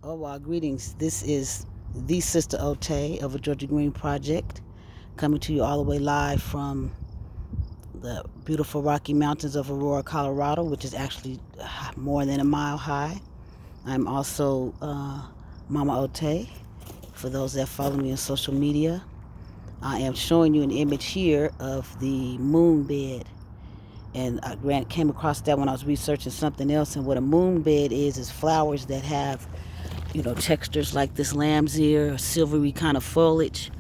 Greetings. This is the Sister Otay of a Georgia Green Project, coming to you all the way live from the beautiful Rocky Mountains of Aurora, Colorado, which is actually more than a mile high. I'm also Mama Otay, for those that follow me on social media. I am showing you an image here of the moon bed. And I came across that when I was researching something else. And what a moon bed is flowers that have textures like this lamb's ear, silvery kind of foliage,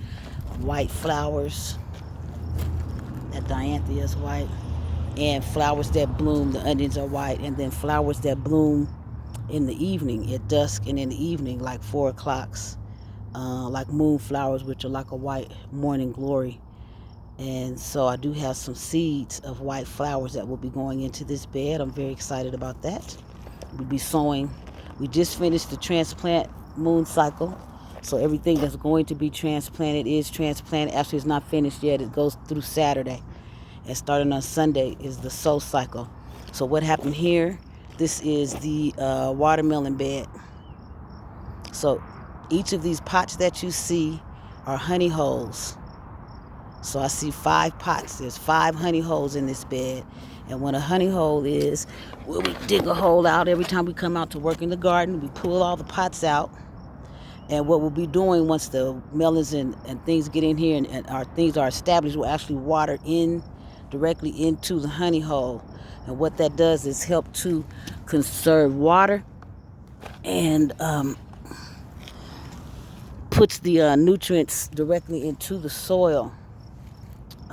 white flowers. That dianthia is white. And flowers that bloom, the onions are white. And then flowers that bloom in the evening, at dusk and in the evening, like 4 o'clocks, like moonflowers, which are like a white morning glory. And so I do have some seeds of white flowers that will be going into this bed. I'm very excited about that. We'll be sowing. We just finished the transplant moon cycle. So everything that's going to be transplanted is transplanted. Actually, it's not finished yet. It goes through Saturday. And starting on Sunday is the sow cycle. So what happened here, this is the watermelon bed. So each of these pots that you see are honey holes. So I see 5 pots. There's 5 honey holes in this bed. And what a honey hole is, well, we dig a hole out every time we come out to work in the garden. We pull all the pots out. And what we'll be doing once the melons and things get in here and our things are established, we'll actually water in directly into the honey hole. And what that does is help to conserve water and puts the nutrients directly into the soil.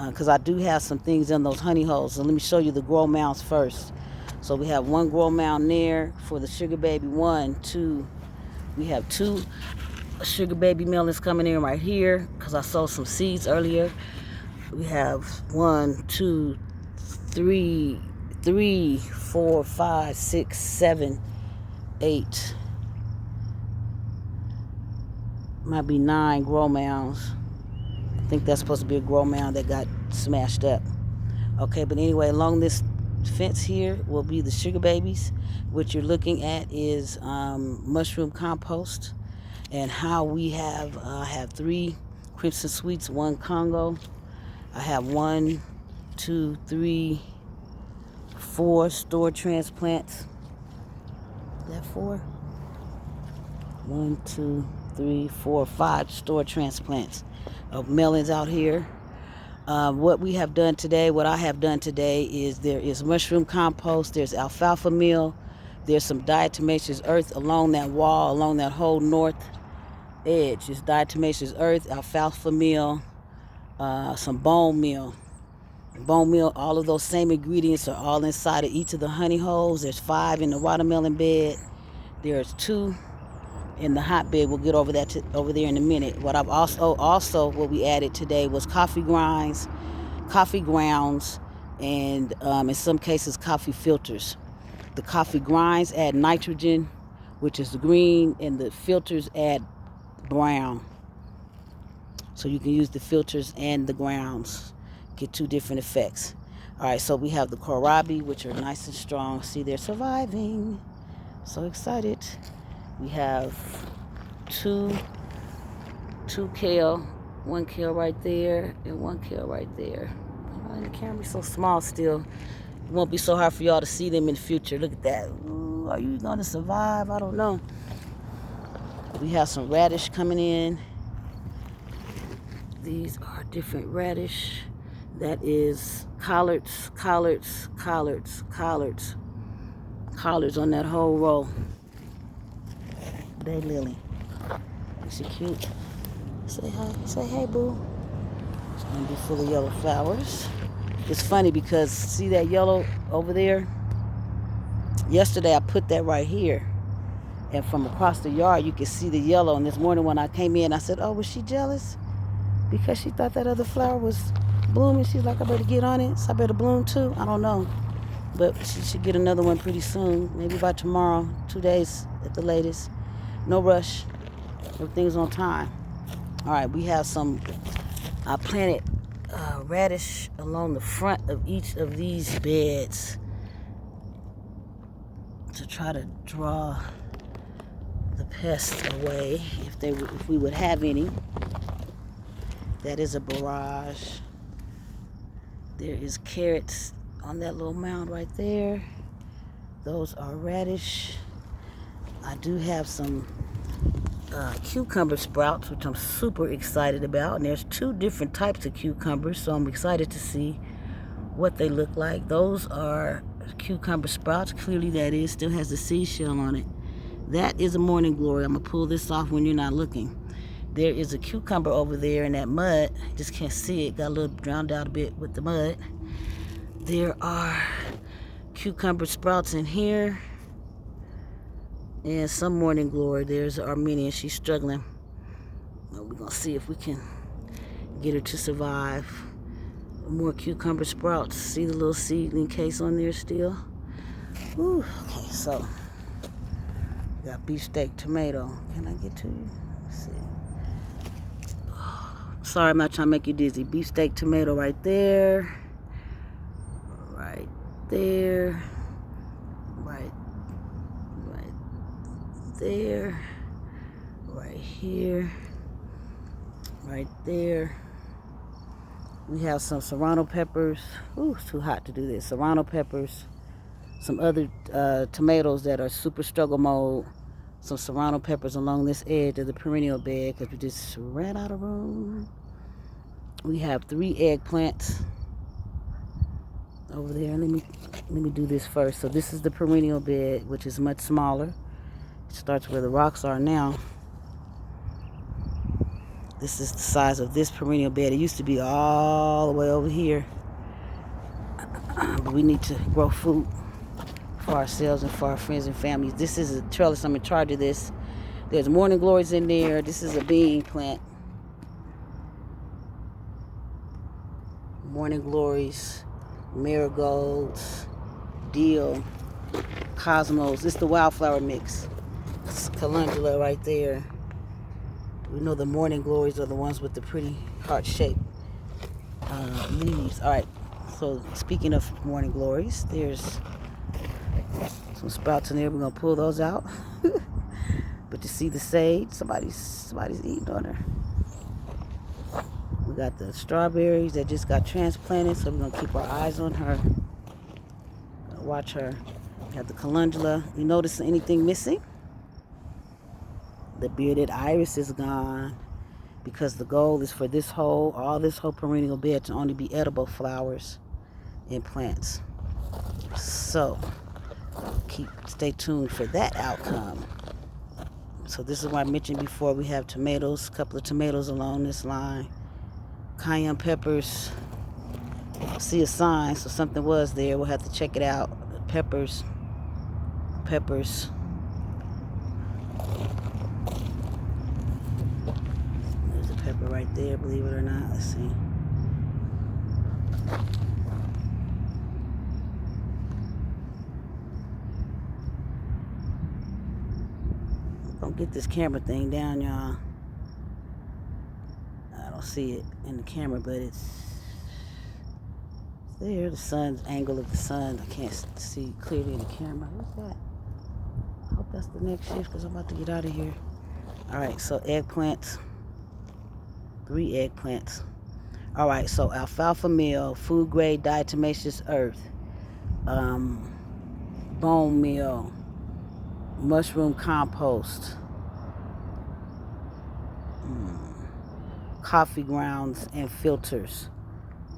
Because I do have some things in those honey holes. So let me show you the grow mounds first. So we have 1 grow mound there for the sugar baby 1, 2. We have 2 sugar baby melons coming in right here because I sowed some seeds earlier. We have 1, 2, 3, 4, 5, 6, 7, 8. Might be 9 grow mounds. I think that's supposed to be a grow mound that got smashed up. Okay, but anyway, along this fence here will be the sugar babies. What you're looking at is mushroom compost, and how we have I have 3 Crimson Sweets, 1 Congo. I have 1, 2, 3, 4 store transplants. Is that 4? 1, 2, 3, 4, 5 store transplants of melons out here. What I have done today is there is mushroom compost, there's alfalfa meal, there's some diatomaceous earth along that wall, along that whole north edge. It's diatomaceous earth, alfalfa meal, some bone meal. All of those same ingredients are all inside of each of the honey holes. There's 5 in the watermelon bed. There's 2 in the hotbed. We'll get over that over there in a minute. What I've also what we added today was coffee grounds, and in some cases coffee filters. The coffee grinds add nitrogen, which is the green, and the filters add brown. So you can use the filters and the grounds, get 2 different effects. All right, so we have the kohlrabi, which are nice and strong. See, they're surviving. So excited. We have 2 kale, 1 kale right there, and 1 kale right there. The camera's so small still. It won't be so hard for y'all to see them in the future. Look at that. Ooh, are you going to survive? I don't know. We have some radish coming in. These are different radish. That is collards on that whole row. Daylily. Is she cute? Say hi. Say hey, boo. It's going to be full of yellow flowers. It's funny because see that yellow over there? Yesterday I put that right here. And from across the yard you can see the yellow. And this morning when I came in, I said, oh, was she jealous? Because she thought that other flower was blooming. She's like, I better get on it. So I better bloom too. I don't know. But she should get another one pretty soon. Maybe by tomorrow. 2 days at the latest. No rush. Everything's on time. All right, we have some, I planted radish along the front of each of these beds to try to draw the pests away if we would have any. That is a barrage. There is carrots on that little mound right there. Those are radish. I do have some cucumber sprouts, which I'm super excited about. And there's 2 different types of cucumbers, so I'm excited to see what they look like. Those are cucumber sprouts. Clearly that still has the seashell on it. That is a morning glory. I'm going to pull this off when you're not looking. There is a cucumber over there in that mud. Just can't see it. Got a little drowned out a bit with the mud. There are cucumber sprouts in here. And some morning glory. There's Armenian. She's struggling. We're going to see if we can get her to survive. More cucumber sprouts. See the little seedling case on there still? Ooh, okay, so got beefsteak tomato. Can I get to you? Let's see. Sorry, I'm not trying to make you dizzy. Beefsteak tomato right there. Right there. Right there. Right here. Right there. We have some serrano peppers. Ooh, it's too hot to do this. Serrano peppers. Some other tomatoes that are super struggle mode. Some serrano peppers along this edge of the perennial bed because we just ran out of room. We have 3 eggplants over there. Let me do this first. So this is the perennial bed, which is much smaller. It starts where the rocks are now. This is the size of this perennial bed. It used to be all the way over here. But we need to grow food for ourselves and for our friends and families. This is a trellis. I'm in charge of this. There's morning glories in there. This is a bean plant. Morning glories, marigolds, dill, cosmos. This is the wildflower mix. It's calendula right there. We know the morning glories are the ones with the pretty heart-shaped leaves. All right, so speaking of morning glories, there's some sprouts in there. We're going to pull those out. But you see the sage, somebody's eating on her. We got the strawberries that just got transplanted, so we're going to keep our eyes on her. Watch her. We have the calendula. You notice anything missing? The bearded iris is gone because the goal is for all this whole perennial bed to only be edible flowers and plants. So stay tuned for that outcome. So this is what I mentioned before. We have tomatoes, a couple of tomatoes along this line. Cayenne peppers. I see a sign, so something was there. We'll have to check it out. Peppers. Pepper right there, believe it or not. Let's see. I'm gonna get this camera thing down, y'all. I don't see it in the camera, but it's there. The sun's angle of the sun. I can't see clearly in the camera. What's that? I hope that's the next shift because I'm about to get out of here. All right, so eggplants. 3 eggplants. All right, so alfalfa meal, food grade diatomaceous earth, bone meal, mushroom compost, coffee grounds, and filters.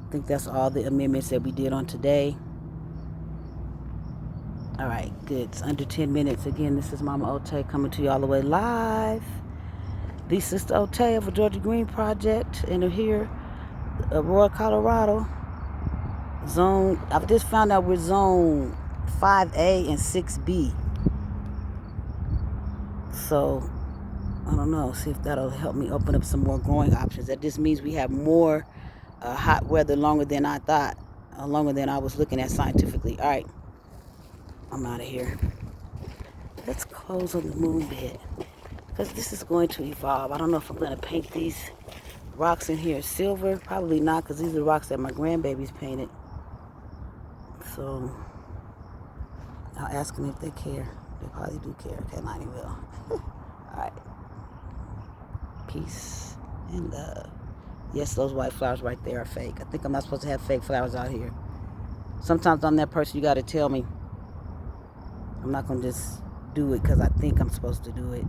I think that's all the amendments that we did on today. All right, good. It's under 10 minutes. Again, this is Mama Otay coming to you all the way live. The Sister Otay of a Georgia Green Project, and here, Aurora, Colorado. I've just found out we're zone 5A and 6B. So, I don't know. See if that'll help me open up some more growing options. That just means we have more hot weather longer than I thought, longer than I was looking at scientifically. All right, I'm out of here. Let's close on the moon bed, because this is going to evolve. I don't know if I'm going to paint these rocks in here silver. Probably not, because these are rocks that my grandbabies painted. So I'll ask them if they care. They probably do care. Okay, Lonnie will. Peace. And yes, those white flowers right there are fake. I think I'm not supposed to have fake flowers out here. Sometimes I'm that person, you got to tell me. I'm not going to just do it because I think I'm supposed to do it.